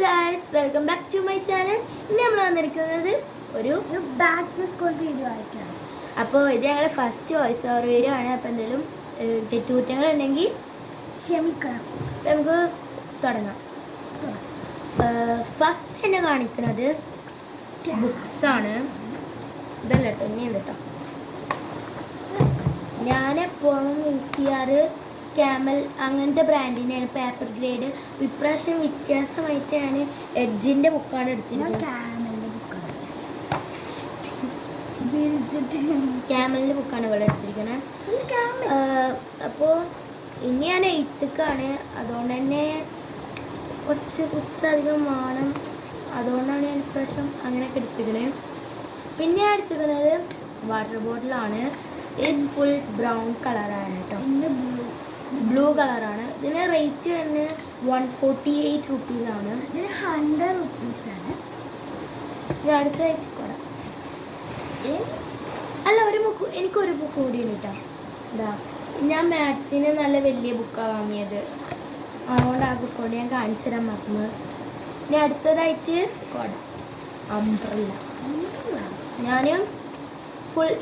Guys, welcome back to my channel. ഇന്ന് നമ്മൾ വന്നിരിക്കുന്നത് ഒരു ബാക്ക് ടു സ്കൂൾ വീഡിയോ ആയിട്ടാണ്. അപ്പോൾ ഇത് ഞങ്ങളുടെ ഫസ്റ്റ് വോയിസ് ഓവർ വീഡിയോ ആണ്. അപ്പോൾ എന്തെങ്കിലും തെറ്റുകുറ്റങ്ങളുണ്ടെങ്കിൽ ക്ഷമിക്കണം. നമുക്ക് തുടങ്ങാം. ഫസ്റ്റ് എന്നെ കാണിക്കുന്നത് ബുക്സാണ്. ഇതല്ല കേട്ടോ, ഇനിയുണ്ട് കേട്ടോ. ഞാനെപ്പോഴും യൂസ് ചെയ്യാറ് ക്യാമൽ അങ്ങനത്തെ ബ്രാൻഡിൻ്റെയാണ്, പേപ്പർ ഗ്രേഡ്. ഇപ്രാവശ്യം വ്യത്യാസമായിട്ട് ഞാൻ എഡ്ജിൻ്റെ ബുക്കാണ് എടുത്തിരിക്കുന്നത്. ക്യാമലിൻ്റെ ബുക്കാണ് ഇവിടെ എടുത്തിരിക്കുന്നത്. അപ്പോൾ ഇനി ഞാൻ 8th അതുകൊണ്ട് തന്നെ കുറച്ച് ബുക്സ് അധികം വേണം. അതുകൊണ്ടാണ് ഞാൻ ഇപ്രാവശ്യം അങ്ങനെയൊക്കെ എടുത്തിരിക്കുന്നത്. പിന്നെ ഞാൻ എടുത്തിരിക്കുന്നത് വാട്ടർ ബോട്ടിലാണ്. ഇത് ഫുൾ ബ്രൗൺ കളറാണ് കേട്ടോ, ബ്ലൂ കളറാണ്. ഇതിന് റേറ്റ് തന്നെ 148 റുപ്പീസാണ്. ഇതിന് 100 റുപ്പീസാണ്. ഇത് അടുത്തായിട്ട് കൂടാ അല്ല, ഒരു ബുക്ക്, എനിക്കൊരു ബുക്ക് കൂടി ഉണ്ട് കേട്ടോ. ഇതാ, ഞാൻ മാത്സിന് നല്ല വലിയ ബുക്കാണ് വാങ്ങിയത്, അതുകൊണ്ട് ആ ബുക്ക് കൂടി ഞാൻ കാണിച്ചു തരാൻ മറന്നു. ഇനി അടുത്തതായിട്ട് കൊട, അംബ്രല്ല. ഞാൻ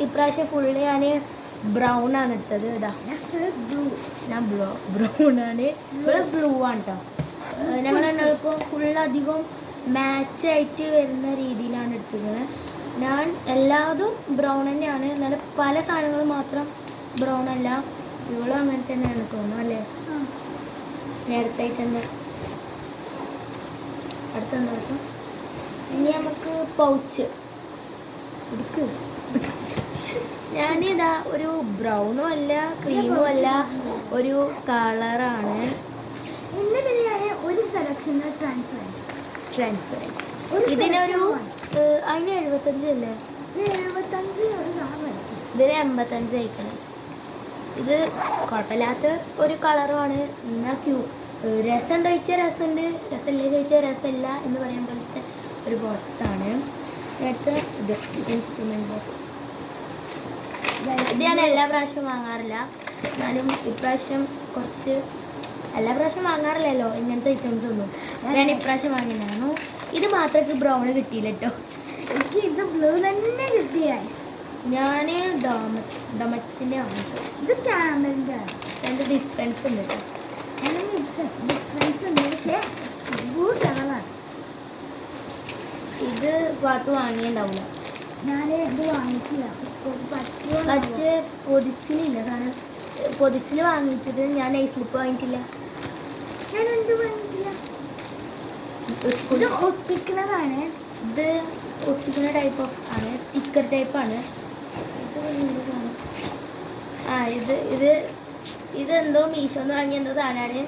ഇപ്രാവശ്യം ഫുള്ള് ഞാൻ ബ്രൗൺ ആണ് എടുത്തത്. ഇതാ, ഞാൻ ബ്രൗൺ ആണ്, ഇവിടെ ബ്ലൂ ആണ് കേട്ടോ. ഞങ്ങൾ ഇപ്പോൾ ഫുള്ളധികം മാച്ചായിട്ട് വരുന്ന രീതിയിലാണ് എടുത്തിരിക്കുന്നത്. ഞാൻ എല്ലാതും ബ്രൗൺ തന്നെയാണ്, എന്നാലും പല സാധനങ്ങളും മാത്രം ബ്രൗൺ അല്ല. ഇവളും അങ്ങനെ തന്നെയാണ് തോന്നുന്നു അല്ലേ? നേരത്തായിട്ട് തന്നെ അടുത്തെന്താ വെച്ചാൽ ഇനി നമുക്ക് പൗച്ച് എടുക്ക്. ഞാനിതാ ഒരു ബ്രൗണും അല്ല ക്രീമും അല്ല, ഒരു കളറാണ്. എൻ്റെ പിന്നെ ഒരു സെലക്ഷൻ ട്രാൻസ്പെറൻറ്റ്. ഇതിനൊരു അതിന് 75 അല്ലേ? 75. ഇതിന് 85 അയക്കണം. ഇത് കുഴപ്പമില്ലാത്ത ഒരു കളറുമാണ്. എന്നാൽ രസമുണ്ടോ ചോദിച്ചാൽ രസമുണ്ട്, രസമില്ല ചോദിച്ചാൽ രസമില്ല എന്ന് പറയാൻ പോലത്തെ ഒരു ബോക്സാണ്. അടുത്ത ഇത് ഇൻസ്ട്രുമെൻറ്റ് ബോക്സ്. ഇത് ഞാൻ എല്ലാ പ്രാവശ്യവും വാങ്ങാറില്ല, എന്നാലും ഇപ്രാവശ്യം എല്ലാ പ്രാവശ്യം വാങ്ങാറില്ലല്ലോ ഇങ്ങനത്തെ ഐറ്റംസ് ഒന്നും. ഞാൻ ഇപ്രാവശ്യം വാങ്ങിയിട്ടുണ്ടായിരുന്നു. ഇത് മാത്രമേ ബ്രൗൺ കിട്ടിയില്ല കേട്ടോ, എനിക്ക് ഇത് ബ്ലൂ തന്നെ കിട്ടിയ. ഞാൻ ഡൊമറ്റ്സിൻ്റെ വാങ്ങിയത്. ഇത് ക്യാമലിൻ്റെ ആണ്. രണ്ട് ഡിഫറൻസ് ഉണ്ട് കേട്ടോ, ഡിഫറൻസ് ഉണ്ട്, പക്ഷേ ബ്ലൂ കളറാണ്. ഇത് ഭാഗത്ത് വാങ്ങിയിട്ടുണ്ടാവില്ല. ഞാൻ ഇത് വാങ്ങിച്ചില്ല, മറ്റേ പൊതിച്ചിലില്ല. കാരണം പൊതിച്ചിൽ വാങ്ങിച്ചിട്ട് ഞാൻ സ്ലിപ്പ് വാങ്ങിയിട്ടില്ല. ഞാൻ എന്ത് വാങ്ങിച്ചില്ല. ഇത് ഒട്ടിക്കുന്നതാണ്. ഇത് ഒട്ടിക്കുന്ന ടൈപ്പ് ഓഫ് ആണ്, സ്റ്റിക്കർ ടൈപ്പാണ്. ഇതെന്തോ മീഷോന്ന് വാങ്ങിയ എന്തോ സാധനമാണ്.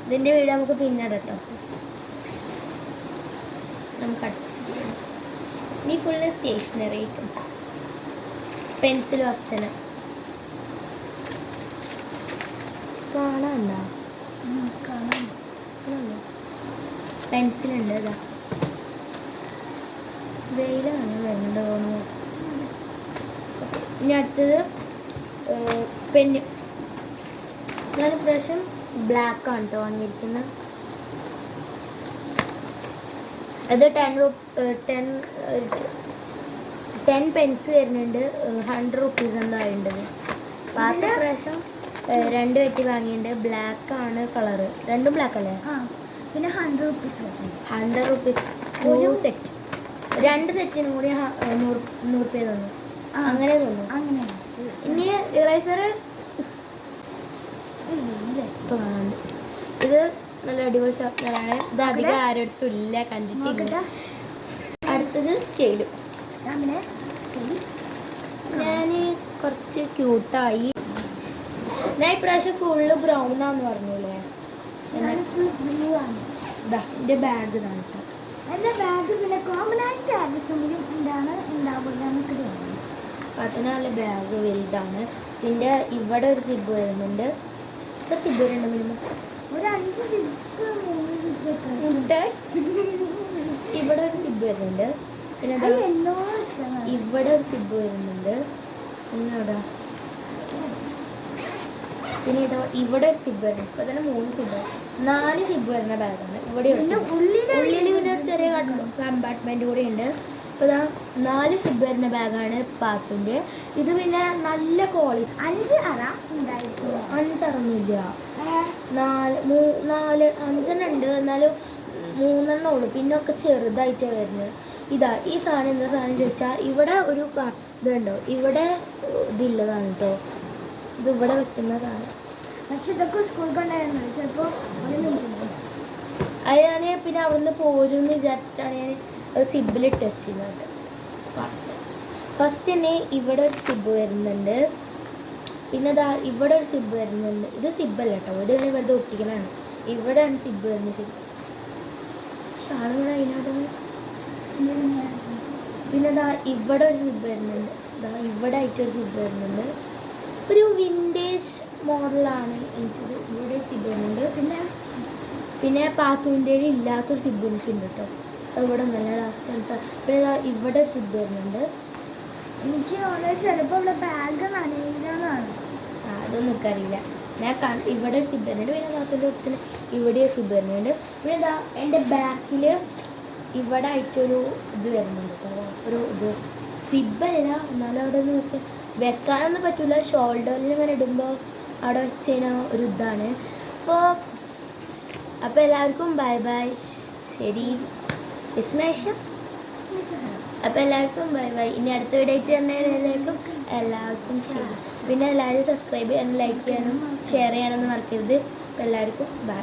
ഇതിൻ്റെ വീട് നമുക്ക് പിന്നെ കേട്ടോ. നമുക്ക് അടുത്ത ഇനി ഫുള്ള് സ്റ്റേഷനറി ഐറ്റംസ്. പെൻസിൽ വസ്റ്റന് കാണാനുണ്ടോ? പെൻസിലുണ്ട്. ഇതാ വെയിലാണ് വരുന്നുണ്ട് തോന്നുന്നു. ഇനി അടുത്തത് പെന്ന്. ഞാൻ ഇപ്രാവശ്യം ബ്ലാക്കാണ് കേട്ടോ വാങ്ങിയിരിക്കുന്നത്. അത് 10 പെൻസ് വരുന്നുണ്ട്. 100 റുപ്പീസ് എന്താ വേണ്ടത്. പാത്ത പ്രാവശ്യം 2 വെട്ടി വാങ്ങിയിട്ടുണ്ട്. ബ്ലാക്കാണ് കളറ്, രണ്ടും ബ്ലാക്ക് അല്ലേ? പിന്നെ 100 റുപ്പീസ് 100 റുപ്പീസ് ഒരു സെറ്റ്. 2 സെറ്റിനും കൂടി 100 രൂപ തന്നു, അങ്ങനെ തോന്നുന്നു. അങ്ങനെ ഇനി ഇറേസർ ഇപ്പോൾ കാണുന്നുണ്ട്. ഇത് നല്ല അടിപൊളി ഷോപ്പറാണ്. ഇത് അധികം ആരടുത്തും ഇല്ല, കണ്ടിട്ടില്ല. അടുത്തത് സ്കെയിലും. ഞാൻ കുറച്ച് ക്യൂട്ടായി. ഞാൻ ഇപ്രാവശ്യം ഫുള്ള് ബ്രൗൺ ആണെന്ന് പറഞ്ഞില്ലേ? ബ്ലൂ ആണ്. ഇതാ എൻ്റെ ബാഗ് ഇതാണ് കേട്ടോ. എൻ്റെ ബാഗ് പിന്നെ കോമൺ ആയിട്ട് ആവശ്യമെങ്കിലും ഉണ്ടാവില്ല നമുക്ക് തോന്നുന്നു. അതിന് നല്ല ബാഗ് വലുതാണ്. ഇതിൻ്റെ ഇവിടെ ഒരു സിബ് വരുന്നുണ്ട്. എത്ര സിബ് വരുന്നുണ്ട്? മിനിമം ഒരു 5 സിബ് 3 സിബ്. ഇവിടെ ഒരു സിബ് വരുന്നുണ്ട്. പിന്നെ ഇവിടെ ഒരു സിബ് വരുന്നുണ്ട്. പിന്നെ പിന്നെ ഇതാ ഇവിടെ ഒരു സിബ് വരുന്നത്. ഇപ്പോൾ തന്നെ 3 സിബ്, 4 സിബ് വരുന്ന ബാഗാണ്. ഇവിടെ ഉള്ളിൽ പിന്നെ കമ്പാർട്ട്മെൻറ്റ് കൂടെ ഉണ്ട്. അപ്പോൾ ഇതാ 4 സിബ് വരുന്ന ബാഗാണ് പാത്തുൻ്റെ. ഇത് പിന്നെ നല്ല ക്വാളിറ്റി. 5 അറ ഉണ്ടായിരിക്കും. 5 അറൊന്നുമില്ല, 5 ഉണ്ട്, എന്നാലും 3 ഉള്ളൂ. പിന്നെ ഒക്കെ ചെറുതായിട്ടാണ് വരുന്നത്. ഇതാ ഈ സാധനം എന്താ സാധനം ചോദിച്ചാൽ ഇവിടെ ഒരു ഇതുണ്ടോ, ഇവിടെ ഇതില്ലതാണ് കേട്ടോ, ഇത് ഇവിടെ വെക്കുന്നതാണ്. പക്ഷെ ഇതൊക്കെ സ്കൂളിൽ കൊണ്ടായിരുന്നു ചിലപ്പോൾ 1 മിനിറ്റ്. അത് ഞാൻ പിന്നെ അവിടെ നിന്ന് പോരുമെന്ന് വിചാരിച്ചിട്ടാണ് ഞാൻ സിബിലിട്ട് വെച്ചിരുന്നത്. കുറച്ച് ഫസ്റ്റ് തന്നെ ഇവിടെ ഒരു സിബ് വരുന്നുണ്ട്, പിന്നെ ഇതാ ഇവിടെ ഒരു സിബ് വരുന്നുണ്ട്. ഇത് സിബല്ല കേട്ടോ, ഇത് ഞാൻ വെറുതെ ഒട്ടിക്കലാണ്. ഇവിടെയാണ് സിബ് വരുന്നത്. ഷാളിങ്ങനെ അതിനകത്ത്. പിന്നെ ഇതാ ഇവിടെ ഒരു സിബ് വരുന്നുണ്ട്, ഇതാ ഇവിടെ ആയിട്ടൊരു സിബ് വരുന്നുണ്ട്. ഒരു വിൻറ്റേജ് മോഡലാണ് എനിക്കത്. ഇവിടെ ഒരു സിബ് വരുന്നുണ്ട്. പിന്നെ പാത്തുവിൻ്റെ ഇല്ലാത്തൊരു സിബ് എനിക്കുണ്ട് കേട്ടോ, ഇവിടെ നല്ല ലാസ്റ്റ് ആൻസർ. പിന്നെ ഇതാ ഇവിടെ ഒരു സിബ് വരുന്നുണ്ട്. എനിക്ക് തോന്നുന്നത് ചിലപ്പോൾ ഇവിടെ ബാഗ് നനയിലാണ്. അതൊന്നും എനിക്കറിയില്ല. ഞാൻ ഇവിടെ ഒരു സിബ് വരുന്നുണ്ട്. പിന്നെ പാത്തുവിൻ്റെ ഒത്തിന് ഇവിടെ ഒരു സിബ് വരുന്നുണ്ട്. പിന്നെ ഇതാ എൻ്റെ ബാക്കിൽ ഇവിടെ ആയിട്ടൊരു ഇത് വരുന്നുണ്ട് കേട്ടോ, ഒരു ഇത് സിബല്ല, എന്നാലും അവിടെ നിന്ന് വെക്കാനൊന്നും പറ്റില്ല. ഷോൾഡറിൽ ഇങ്ങനെ ഇടുമ്പോൾ അവിടെ വെച്ച് കഴിഞ്ഞാൽ ഒരു ഇതാണ്. അപ്പോൾ എല്ലാവർക്കും ബൈ ബൈ. ശരി വിസ്മേഷം. അപ്പോൾ എല്ലാവർക്കും ബൈ ബൈ. ഇനി അടുത്ത വീഡിയോ ആയിട്ട് തന്നേക്കും എല്ലാവർക്കും ശരി. പിന്നെ എല്ലാവരും സബ്സ്ക്രൈബ് ചെയ്യാനും ലൈക്ക് ചെയ്യാനും ഷെയർ ചെയ്യാനൊന്നും മറക്കരുത്. അപ്പോൾ എല്ലാവർക്കും ബൈ.